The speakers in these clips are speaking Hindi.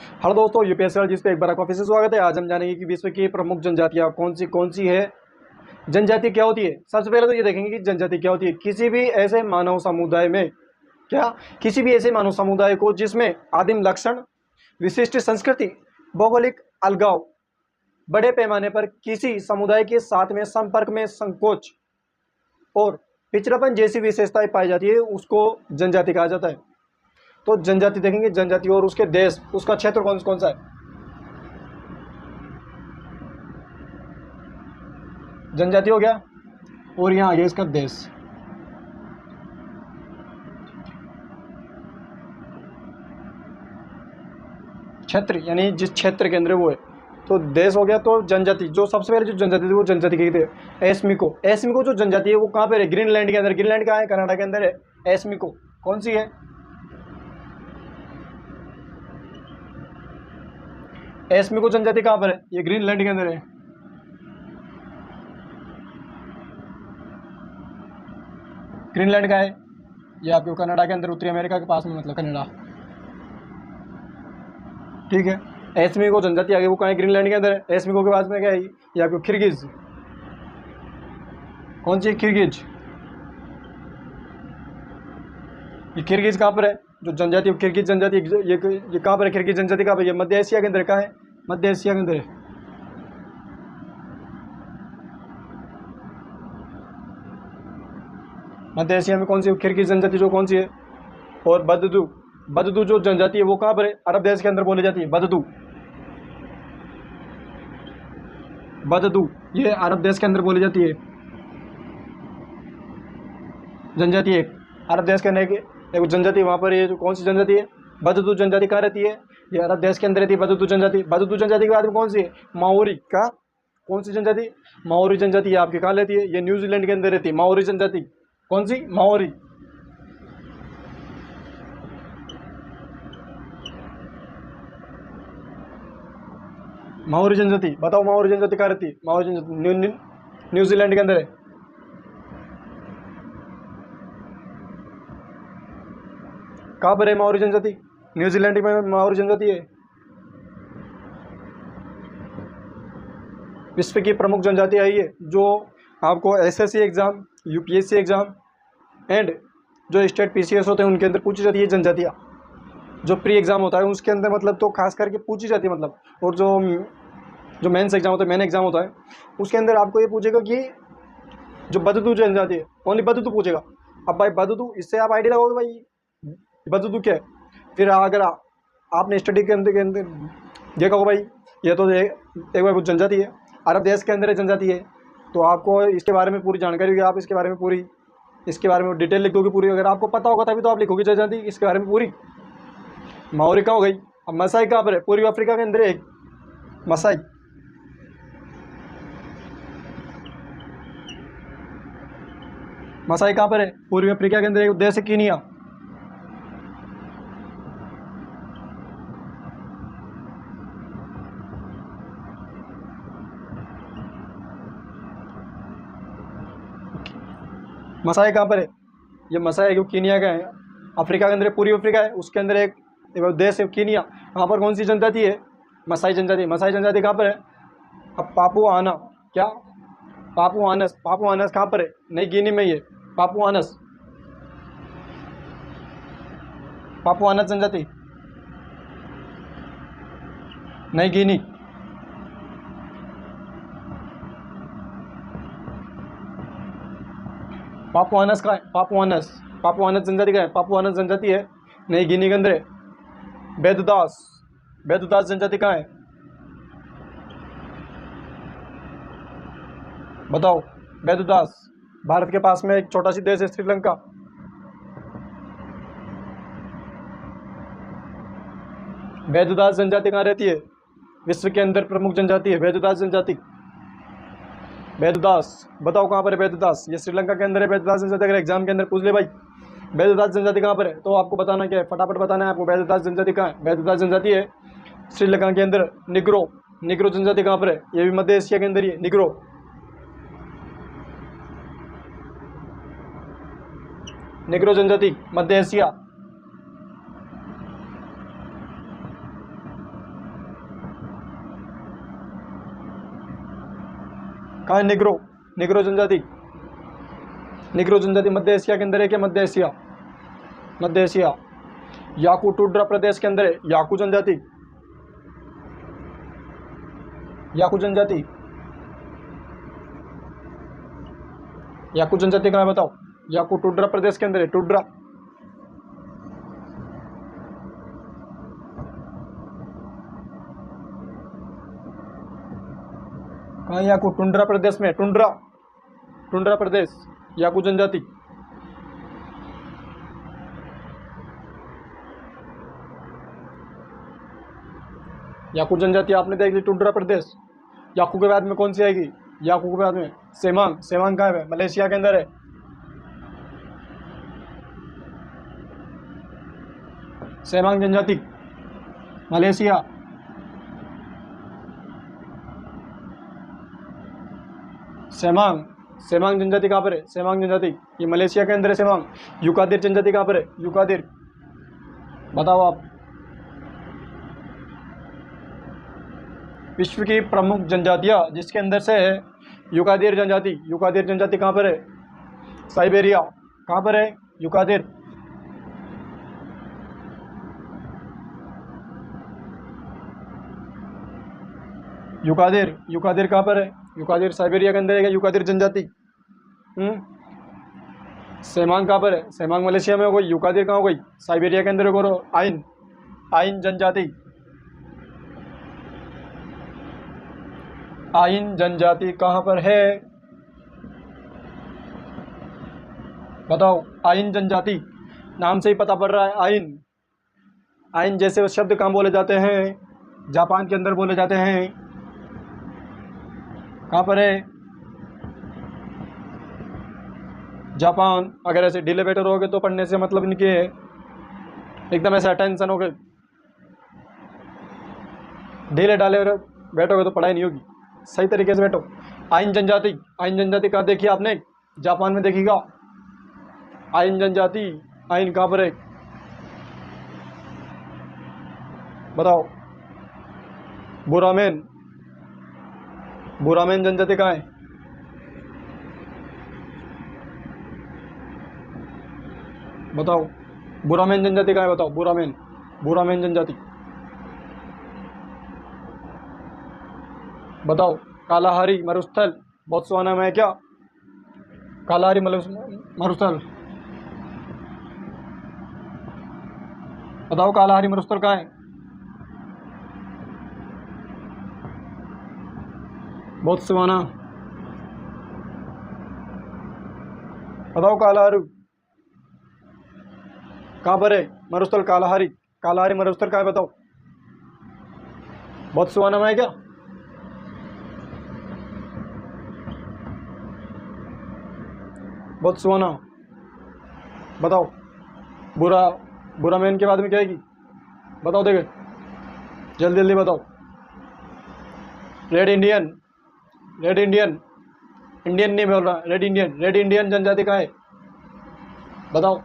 हेलो दोस्तों, यूपीएससी जिस पे एक बार आपका फिर से स्वागत है। आज हम जानेंगे कि विश्व की प्रमुख जनजातियाँ कौन सी है। जनजाति क्या होती है? सबसे पहले तो ये देखेंगे कि जनजाति क्या होती है। किसी भी ऐसे मानव समुदाय में किसी भी ऐसे मानव समुदाय को जिसमें आदिम लक्षण, विशिष्ट संस्कृति, भौगोलिक अलगाव, बड़े पैमाने पर किसी समुदाय के साथ में संपर्क में संकोच और पिछड़ापन जैसी विशेषताएं पाई जाती है, उसको जनजाति कहा जाता है। तो जनजाति देखेंगे, जनजाति और उसके देश, उसका क्षेत्र कौन कौन सा है। जनजाति हो गया और यहाँ आ गया इसका देश। क्षेत्र यानी जिस क्षेत्र के अंदर वो है, तो देश हो गया। तो जनजाति, जो सबसे पहले जो जनजाति थी वो जनजाति कहते हैं एस्मिको। एस्मिको जो जनजाति है वो कहाँ पर है? ग्रीनलैंड के अंदर। ग्रीनलैंड कहाँ है? कनाडा के अंदर है। एस्मिको कौन सी है? एस्मिको जनजाति कहाँ पर है? ये ग्रीनलैंड के अंदर है। ग्रीनलैंड का है ये आपके कनाडा के अंदर, उत्तरी अमेरिका के पास में, मतलब कनाडा। ठीक है। एस्मिको जनजाति आगे वो कहाँ है? ग्रीनलैंड के अंदर है। एस्मिको के पास में क्या है? ये आपको किर्गिज। कौन सी? किर्गिज। ये किर्गिज कहाँ पर है? जो जनजाति किर्गिज जनजाति, ये कहाँ पर है? किर्गिज जनजाति कहाँ पर? ये मध्य एशिया के अंदर। कहाँ है? मध्य एशिया के अंदर है। मध्य एशिया में कौन सी? किर्गिज जनजाति जो कौन सी है? और बददू, बददू जो जनजाति है वो कहाँ पर है? अरब देश के अंदर बोली जाती है बददू। बददू ये अरब देश के अंदर बोली जाती है जनजाति। एक अरब देश के अंदर एक जनजाति वहाँ पर, ये जो कौन सी जनजाति है? बददू जनजाति कहाँ रहती है? ये अरब देश के अंदर रहती है बददू जनजाति। बददू जनजाति के बाद में कौन सी है? माओरी का। कौन सी जनजाति? माओरी जनजाति। आपके कहाँ रहती है? ये न्यूजीलैंड के अंदर रहती है माओरी जनजाति। कौन सी? माओरी। माओरी जनजाति, बताओ माओरी जनजाति कहाँ रहती है? माओरी जनजाति न्यूजीलैंड के अंदर है। कहाँ पर है माओरी जनजाति? न्यूजीलैंड में माओरी जनजाति है। विश्व की प्रमुख जनजाति आई है जो आपको SSC exam, UPSC exam and जो स्टेट पीसीएस होते हैं उनके अंदर पूछी जाती है जनजातियाँ। जो प्री एग्जाम होता है उसके अंदर मतलब तो खास करके पूछी जाती है मतलब। और जो मेंस एग्जाम होता है, मेन एग्जाम होता है, उसके अंदर आपको ये पूछेगा कि जो बददू जनजाति है, ओनली बददू पूछेगा। अब भाई बददू, इससे आप आइडिया लगाओगे भाई बददू क्या है। फिर अगर आपने स्टडी के अंदर देखा होगा भाई, ये तो एक बार जनजाति है, अरब देश के अंदर जनजाति है, तो आपको इसके बारे में पूरी जानकारी होगी। आप इसके बारे में डिटेल लिख दोगे पूरी। अगर आपको पता होगा तभी तो आप लिखोगे जनजाति इसके बारे में पूरी। माओरी कहाँ हो गई? अब मसाई कहाँ पर है? पूर्वी अफ्रीका के अंदर एक मसाई। मसाई कहाँ पर है? पूर्वी अफ्रीका के अंदर एक देश है कीनिया। मसाई कहाँ पर है? ये मसाई है कीनिया का है, अफ्रीका के अंदर, पूर्वी अफ्रीका है, उसके अंदर एक देश है कीनिया। वहाँ पर कौन सी जनजाति है? मसाई जनजाति। मसाई जनजाति कहाँ पर है? अब पापुआना, क्या? पापुआनस। पापुआनस कहाँ पर है? नई गिनी में ही है पापुआनस। पापुआनस जनजाति नई गिनी। पापुआनस का है? पापुआनस जनजाति का है। पापुआनस जनजाति है नई गिनी के अंदर है। बेदुदास, बेदुदास जनजाति कहाँ है? बताओ। बेदुदास भारत के पास में एक छोटा सी देश है श्रीलंका। बेदुदास जनजाति कहाँ रहती है? विश्व के अंदर प्रमुख जनजाति है बेदुदास जनजाति। बेदुदास बताओ कहाँ पर है? बेदुदास ये श्रीलंका के अंदर है। बेदुदास जनजाति अगर एग्जाम के अंदर पूछ ले भाई बेदुदास जनजाति कहाँ पर है, तो आपको बताना क्या है? फटाफट बताना है आपको बेदुदास जनजाति कहाँ है। बेदुदास जनजाति है श्रीलंका के अंदर। निग्रो, निग्रो जनजाति कहाँ पर है? ये भी मध्य एशिया के अंदर ही है। निग्रो, निग्रो जनजाति मध्य एशिया। कहाँ है? निग्रो, निग्रो जनजाति। निग्रो जनजाति मध्य एशिया के अंदर है क्या? मध्य एशिया, मध्य एशिया। याकू टुंड्रा प्रदेश के अंदर है याकू जनजाति, याकू जनजाति। याकू जनजाति कहाँ है बताओ? याकू टुंड्रा प्रदेश के अंदर है, टुंड्रा। कहाँ? याकू टुंड्रा प्रदेश में, टुंड्रा, टुंड्रा प्रदेश, याकू जनजाति। याकू जनजाति आपने देख ली, टुंड्रा प्रदेश। याकू के बाद में कौन सी आएगी? याकू के बाद में सेमांग, सेमांग कहाँ है? मलेशिया के अंदर है। सेमांग जनजाति, मलेशिया। सेमांग, सेमांग जनजाति कहाँ पर है? सेमांग जनजाति ये मलेशिया के अंदर है। सेमांग। युकादिर जनजाति कहाँ पर है? युकादिर, बताओ आप। विश्व की प्रमुख जनजातियां जिसके अंदर से है युकादिर जनजाति। युकादिर जनजाति कहाँ पर है? साइबेरिया। कहाँ पर है? युकादिर। युकादिर, युकादिर कहाँ पर है? युकादिर साइबेरिया के अंदर है क्या युकादिर जनजाति? सेमांग कहाँ पर है? सेमांग मलेशिया में हो गई। युकादिर कहाँ हो गई? साइबेरिया के अंदर हो गई। आइन, आइन जनजाति, आइन जनजाति कहाँ पर है? बताओ। आइन जनजाति नाम से ही पता पड़ रहा है। आइन, आइन जैसे शब्द कहाँ बोले जाते हैं? जापान के अंदर बोले जाते हैं। कहाँ पर है? जापान। अगर ऐसे ढीले बैठे रहोगे तो पढ़ने से मतलब इनके एकदम ऐसा टेंशन हो गए, ढीले डाले बैठोगे तो पढ़ाई नहीं होगी। सही तरीके से बैठो। आइन जनजाति, आइन जनजाति कहाँ देखी आपने? जापान में देखिएगा। आइन जनजाति, आइन कहाँ पर है? बताओ। बुरामेन, बुरामेन जनजाति कहाँ है? बताओ। बुरामेन जनजाति कहाँ है? बताओ। बुरामेन, बुरामेन जनजाति बताओ। कालाहारी मरुस्थल बोत्सवाना में है क्या? कालाहारी मरुस्थल बताओ। कालाहारी मरुस्थल कहाँ है? बोत्सवाना। बताओ। कालाहारी कहाँ पर है? मरुस्थल कालाहारी, कालाहारी मरुस्थल कहाँ है? बताओ। बोत्सवाना में है क्या? बोत्सवाना। बताओ। बुरामेन के बाद में क्या आएगी? बताओ। देखे जल्दी जल्दी बताओ। Red Indian, red Indian, Indian नहीं बोल रहा, रेड इंडियन। रेड इंडियन जनजाति कहाँ है? बताओ।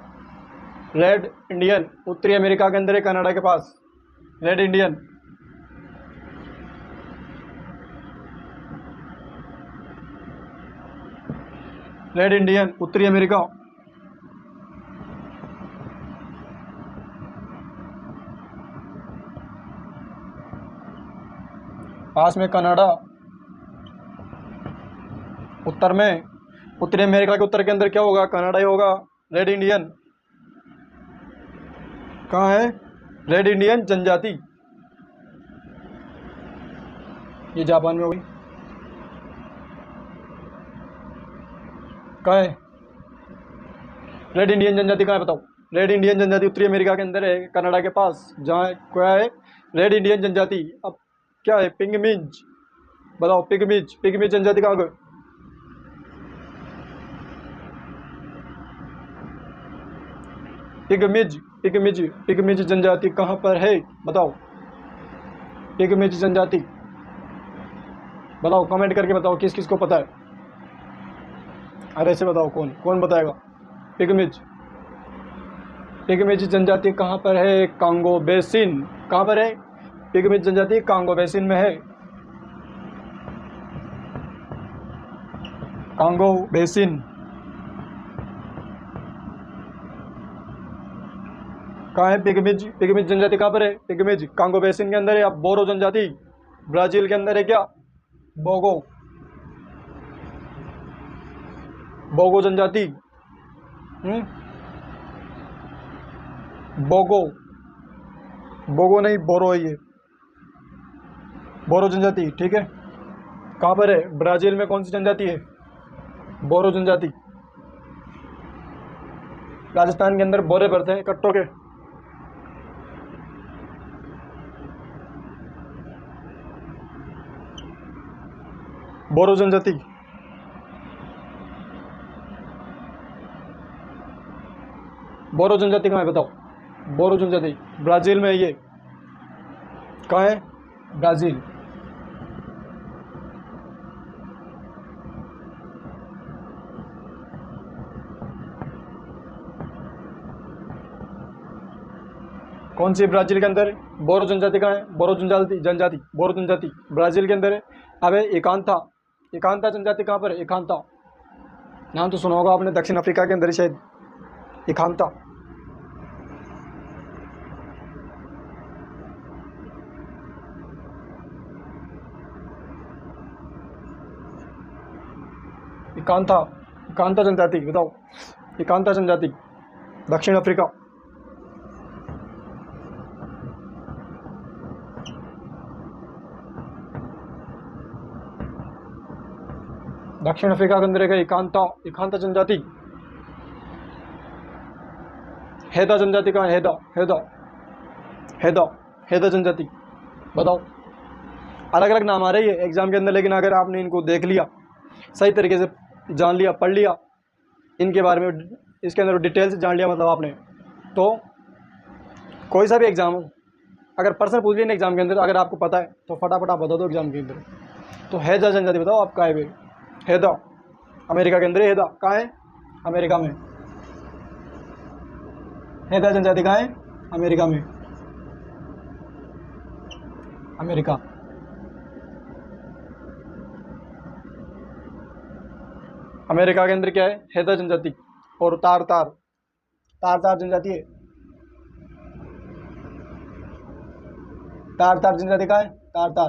रेड इंडियन उत्तरी अमेरिका के अंदर है, कनाडा के पास। Red Indian. रेड इंडियन उत्तरी अमेरिका। पास में कनाडा। उत्तर में, उत्तरी अमेरिका के उत्तर के अंदर क्या होगा? कनाडा ही होगा। रेड इंडियन कहाँ है? रेड इंडियन जनजाति ये जापान में हो गई। कहाँ है? रेड इंडियन जनजाति कहाँ है? बताओ। रेड इंडियन जनजाति उत्तरी अमेरिका के अंदर है, कनाडा के पास। जहाँ क्या है? रेड इंडियन जनजाति। अब क्या है? पिगमीज। बताओ। पिगमीज, पिगमीज जनजाति कहाँ गए? पिगमीज, पिगमीज, पिगमीज जनजाति कहाँ पर है? बताओ। पिगमीज जनजाति बताओ। कमेंट करके बताओ किस किस को पता है। अरे ऐसे बताओ, कौन कौन बताएगा? पिगमीज, पिगमीज जनजाति कहाँ पर है? Congo basin. कहाँ पर है? पिगमीज जनजाति कांगो बेसिन में है। कांगो बेसिन कहाँ है? पिगमिज, पिगमिज जनजाति कहाँ पर है? पिगमिज कांगो बेसिन के अंदर है। अब बोरो जनजाति ब्राजील के अंदर है क्या? बोगो, बोगो जनजाति, बोगो, बोगो नहीं बोरो है ये, बोरो जनजाति। ठीक है, कहाँ पर है? ब्राजील में। कौन सी जनजाति है? बोरो जनजाति। राजस्थान के अंदर बोरे पड़ते हैं कट्टों के। बोरो जनजाति। बोरो जनजाति कहाँ है बताओ? बोरो जनजाति ब्राजील में है ये। कहाँ है? ब्राजील। कौन सी ब्राजील के अंदर? बोरो जनजाति कहाँ है? बोरो जनजाति, जनजाति बोरो जनजाति ब्राजील के अंदर है। अबे एकांता, एकांता जनजाति कहाँ पर है? एकांता नाम तो सुना होगा आपने, दक्षिण अफ्रीका के अंदर है शायद एकांता। एकांता, एकांता जनजाति बताओ। एकांता जनजाति दक्षिण अफ्रीका। दक्षिण अफ्रीका के अंदर है एकांता, एकांता जनजाति। हैदा जनजाति कहाँ है? हैदा, हैदा, हैदा, हैदा जनजाति बताओ। अलग अलग नाम आ रहे हैं एग्जाम के अंदर, लेकिन अगर आपने इनको देख लिया, सही तरीके से जान लिया, पढ़ लिया इनके बारे में, इसके अंदर डिटेल से जान लिया मतलब आपने, तो कोई सा भी एग्ज़ाम हो, अगर पर्सन पूछ लिया एग्जाम के अंदर, अगर आपको पता है तो फटाफट आप बता दो एग्जाम के अंदर। तो हैदा जनजाति बताओ आप कहाँ है? हैदा अमेरिका के अंदर है। हैदा कहाँ है? अमेरिका में। हैदा जनजाति कहाँ है? अमेरिका में। अमेरिका। अमेरिका के अंदर क्या है? हैदा जनजाति। और तार तार, तार तार जनजाति है। तार तार जनजाति कहाँ है? तार तार